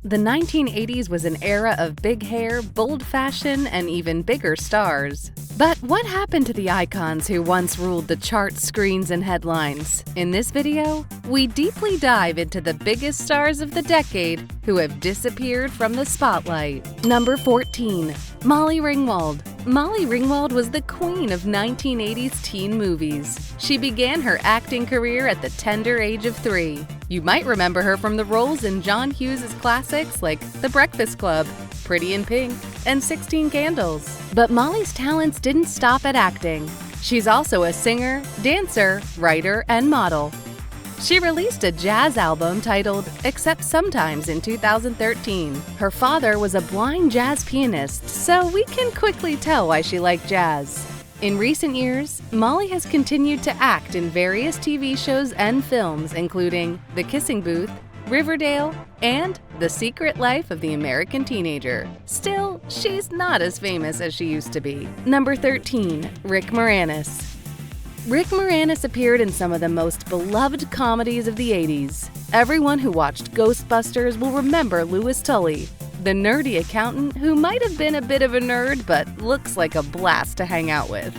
The 1980s was an era of big hair, bold fashion, and even bigger stars. But what happened to the icons who once ruled the charts, screens, and headlines? In this video, we deeply dive into the biggest stars of the decade who have disappeared from the spotlight. Number 14. Molly Ringwald. Molly Ringwald was the queen of 1980s teen movies. She began her acting career at the tender age of 3. You might remember her from the roles in John Hughes' classics like The Breakfast Club, Pretty in Pink, and 16 Candles. But Molly's talents didn't stop at acting. She's also a singer, dancer, writer, and model. She released a jazz album titled Except Sometimes in 2013. Her father was a blind jazz pianist, so we can quickly tell why she liked jazz. In recent years, Molly has continued to act in various TV shows and films, including The Kissing Booth, Riverdale, and The Secret Life of the American Teenager. Still, she's not as famous as she used to be. Number 13. Rick Moranis. Rick Moranis appeared in some of the most beloved comedies of the 80s. Everyone who watched Ghostbusters will remember Louis Tully, the nerdy accountant who might have been a bit of a nerd but looks like a blast to hang out with.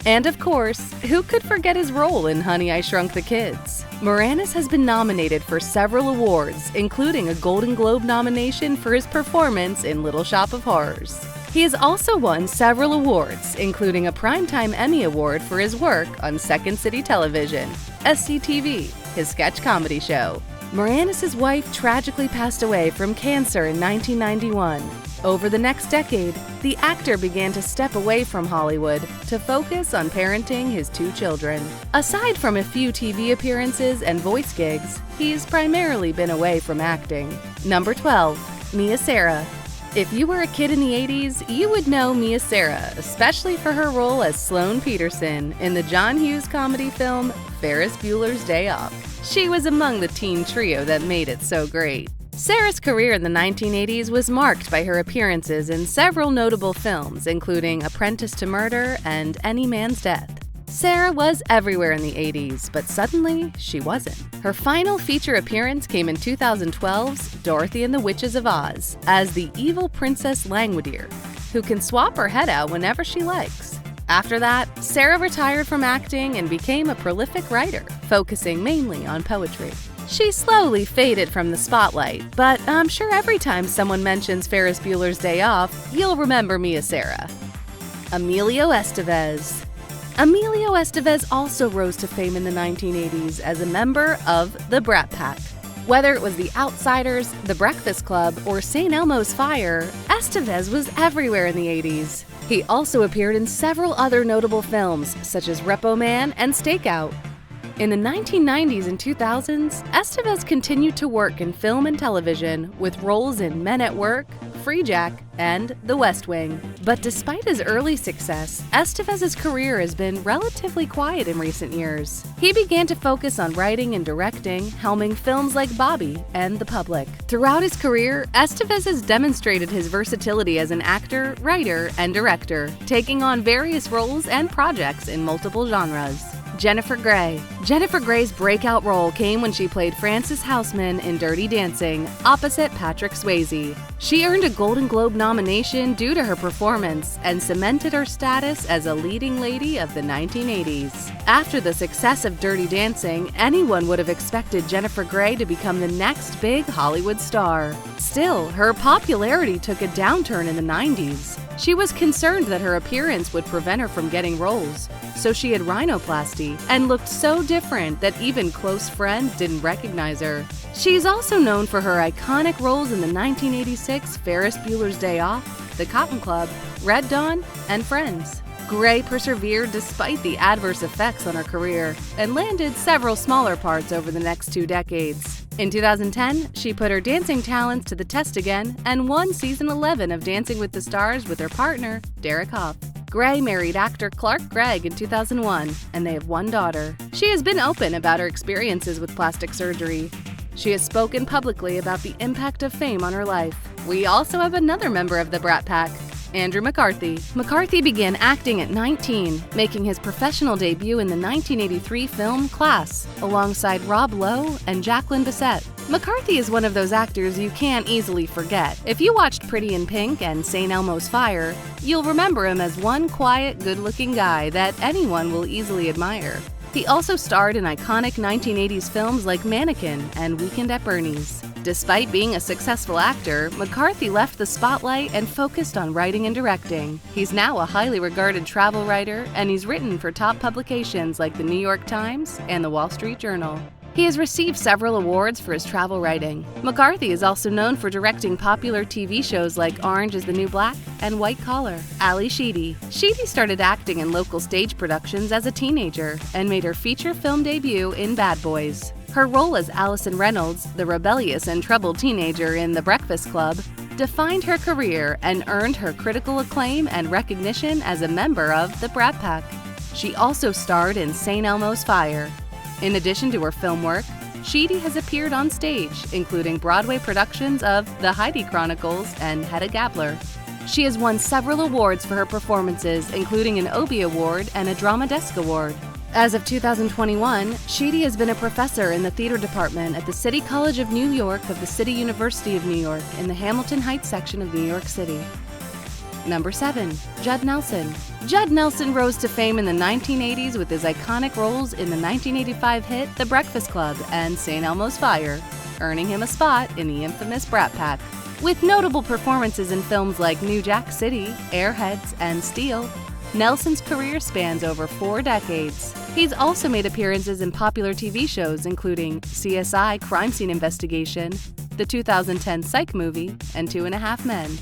And of course, who could forget his role in Honey, I Shrunk the Kids? Moranis has been nominated for several awards, including a Golden Globe nomination for his performance in Little Shop of Horrors. He has also won several awards, including a Primetime Emmy Award for his work on Second City Television, SCTV, his sketch comedy show. Moranis' wife tragically passed away from cancer in 1991. Over the next decade, the actor began to step away from Hollywood to focus on parenting his 2 children. Aside from a few TV appearances and voice gigs, he's primarily been away from acting. Number 12. Mia Sara. If you were a kid in the 80s, you would know Mia Sara, especially for her role as Sloane Peterson in the John Hughes comedy film Ferris Bueller's Day Off. She was among the teen trio that made it so great. Sara's career in the 1980s was marked by her appearances in several notable films, including Apprentice to Murder and Any Man's Death. Sara was everywhere in the 80s, but suddenly she wasn't. Her final feature appearance came in 2012's Dorothy and the Witches of Oz as the evil Princess Langwidere, who can swap her head out whenever she likes. After that, Sara retired from acting and became a prolific writer, focusing mainly on poetry. She slowly faded from the spotlight, but I'm sure every time someone mentions Ferris Bueller's Day Off, you'll remember Mia Sara. Emilio Estevez. Emilio Estevez also rose to fame in the 1980s as a member of the Brat Pack. Whether it was The Outsiders, The Breakfast Club, or St. Elmo's Fire, Estevez was everywhere in the 80s. He also appeared in several other notable films, such as Repo Man and Stakeout. In the 1990s and 2000s, Estevez continued to work in film and television with roles in Men at Work, Free Jack, and The West Wing. But despite his early success, Estevez's career has been relatively quiet in recent years. He began to focus on writing and directing, helming films like Bobby and The Public. Throughout his career, Estevez has demonstrated his versatility as an actor, writer, and director, taking on various roles and projects in multiple genres. Jennifer Grey. Jennifer Grey's breakout role came when she played Frances Houseman in Dirty Dancing, opposite Patrick Swayze. She earned a Golden Globe nomination due to her performance and cemented her status as a leading lady of the 1980s. After the success of Dirty Dancing, anyone would have expected Jennifer Grey to become the next big Hollywood star. Still, her popularity took a downturn in the 90s. She was concerned that her appearance would prevent her from getting roles, so she had rhinoplasty and looked so different that even close friends didn't recognize her. She's also known for her iconic roles in the 1986 Ferris Bueller's Day Off, The Cotton Club, Red Dawn, and Friends. Grey persevered despite the adverse effects on her career and landed several smaller parts over the next 2 decades. In 2010, she put her dancing talents to the test again and won season 11 of Dancing with the Stars with her partner, Derek Hough. Grey married actor Clark Gregg in 2001, and they have 1 daughter. She has been open about her experiences with plastic surgery. She has spoken publicly about the impact of fame on her life. We also have another member of the Brat Pack, Andrew McCarthy. McCarthy began acting at 19, making his professional debut in the 1983 film Class, alongside Rob Lowe and Jacqueline Bisset. McCarthy is one of those actors you can't easily forget. If you watched Pretty in Pink and St. Elmo's Fire, you'll remember him as one quiet, good-looking guy that anyone will easily admire. He also starred in iconic 1980s films like Mannequin and Weekend at Bernie's. Despite being a successful actor, McCarthy left the spotlight and focused on writing and directing. He's now a highly regarded travel writer, and he's written for top publications like the New York Times and the Wall Street Journal. He has received several awards for his travel writing. McCarthy is also known for directing popular TV shows like Orange is the New Black and White Collar. Ali Sheedy. Sheedy started acting in local stage productions as a teenager and made her feature film debut in Bad Boys. Her role as Allison Reynolds, the rebellious and troubled teenager in The Breakfast Club, defined her career and earned her critical acclaim and recognition as a member of the Brat Pack. She also starred in St. Elmo's Fire. In addition to her film work, Sheedy has appeared on stage, including Broadway productions of The Heidi Chronicles and Hedda Gabler. She has won several awards for her performances, including an Obie Award and a Drama Desk Award. As of 2021, Sheedy has been a professor in the theater department at the City College of New York of the City University of New York in the Hamilton Heights section of New York City. Number 7. Judd Nelson. Judd Nelson rose to fame in the 1980s with his iconic roles in the 1985 hit The Breakfast Club and St. Elmo's Fire, earning him a spot in the infamous Brat Pack. With notable performances in films like New Jack City, Airheads, and Steel, Nelson's career spans over 4 decades. He's also made appearances in popular TV shows including CSI Crime Scene Investigation, the 2010 Psych movie, and 2.5 Men.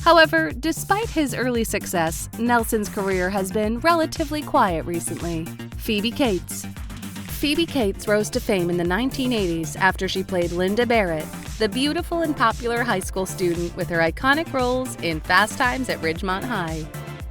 However, despite his early success, Nelson's career has been relatively quiet recently. Phoebe Cates. Phoebe Cates rose to fame in the 1980s after she played Linda Barrett, the beautiful and popular high school student with her iconic roles in Fast Times at Ridgemont High.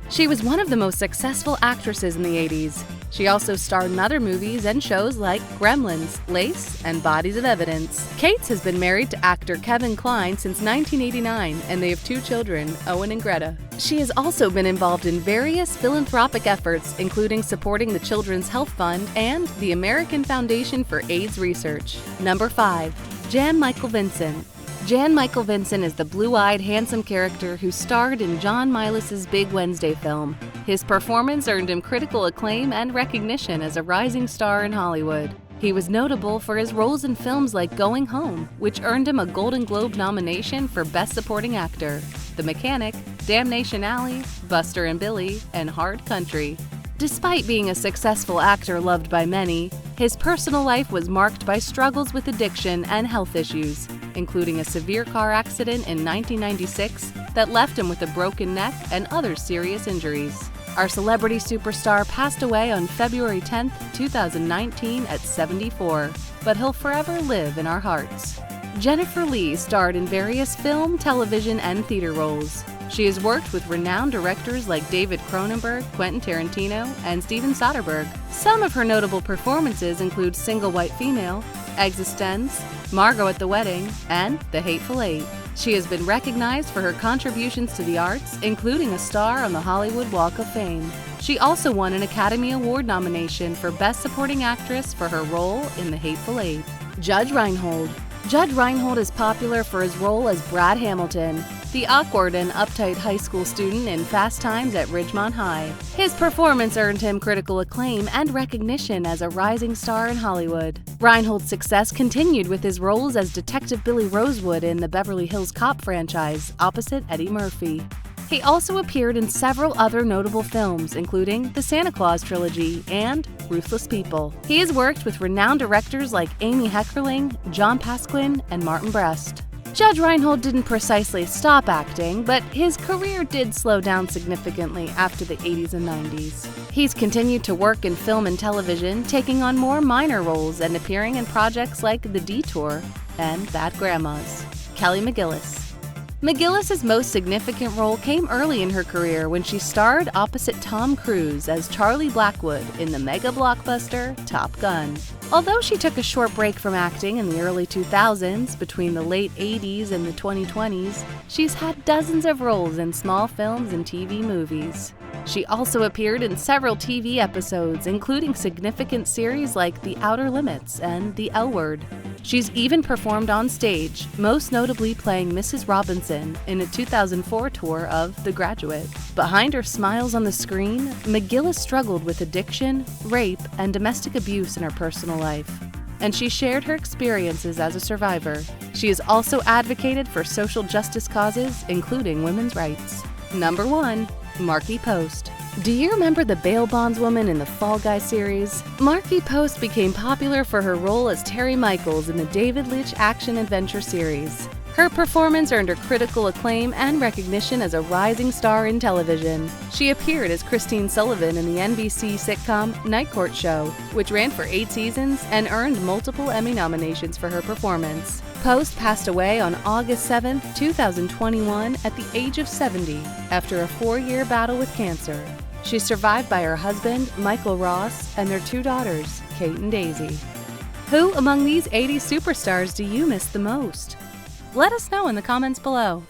She was one of the most successful actresses in the 80s. She also starred in other movies and shows like Gremlins, Lace, and Bodies of Evidence. Cates has been married to actor Kevin Kline since 1989, and they have 2 children, Owen and Greta. She has also been involved in various philanthropic efforts, including supporting the Children's Health Fund and the American Foundation for AIDS Research. Number 5. Jan Michael Vincent. Jan Michael Vincent is the blue-eyed, handsome character who starred in John Milas's Big Wednesday film. His performance earned him critical acclaim and recognition as a rising star in Hollywood. He was notable for his roles in films like Going Home, which earned him a Golden Globe nomination for Best Supporting Actor, The Mechanic, Damnation Alley, Buster and Billy, and Hard Country. Despite being a successful actor loved by many, his personal life was marked by struggles with addiction and health issues, including a severe car accident in 1996 that left him with a broken neck and other serious injuries. Our celebrity superstar passed away on February 10, 2019 at 74, but he'll forever live in our hearts. Jennifer Lee starred in various film, television, and theater roles. She has worked with renowned directors like David Cronenberg, Quentin Tarantino, and Steven Soderbergh. Some of her notable performances include Single White Female, Existence, Margot at the Wedding, and The Hateful Eight. She has been recognized for her contributions to the arts, including a star on the Hollywood Walk of Fame. She also won an Academy Award nomination for Best Supporting Actress for her role in The Hateful Eight. Judd Reinhold. Judd Reinhold is popular for his role as Brad Hamilton, the awkward and uptight high school student in Fast Times at Ridgemont High. His performance earned him critical acclaim and recognition as a rising star in Hollywood. Reinhold's success continued with his roles as Detective Billy Rosewood in the Beverly Hills Cop franchise, opposite Eddie Murphy. He also appeared in several other notable films, including the Santa Claus trilogy and Ruthless People. He has worked with renowned directors like Amy Heckerling, John Pasquin, and Martin Brest. Judd Reinhold didn't precisely stop acting, but his career did slow down significantly after the 80s and 90s. He's continued to work in film and television, taking on more minor roles and appearing in projects like The Detour and Bad Grandmas. Kelly McGillis. McGillis' most significant role came early in her career when she starred opposite Tom Cruise as Charlie Blackwood in the mega blockbuster Top Gun. Although she took a short break from acting in the early 2000s, between the late 80s and the 2020s, she's had dozens of roles in small films and TV movies. She also appeared in several TV episodes, including significant series like The Outer Limits and The L Word. She's even performed on stage, most notably playing Mrs. Robinson in a 2004 tour of The Graduate. Behind her smiles on the screen, McGillis struggled with addiction, rape, and domestic abuse in her personal life, and she shared her experiences as a survivor. She has also advocated for social justice causes, including women's rights. Number 1. Markie Post. Do you remember the bail bondswoman in the Fall Guy series? Markie Post became popular for her role as Terry Michaels in the David Lynch action-adventure series. Her performance earned her critical acclaim and recognition as a rising star in television. She appeared as Christine Sullivan in the NBC sitcom Night Court Show, which ran for 8 seasons and earned multiple Emmy nominations for her performance. Post passed away on August 7, 2021 at the age of 70 after a 4-year battle with cancer. She's survived by her husband, Michael Ross, and their 2 daughters, Kate and Daisy. Who among these 80s superstars do you miss the most? Let us know in the comments below.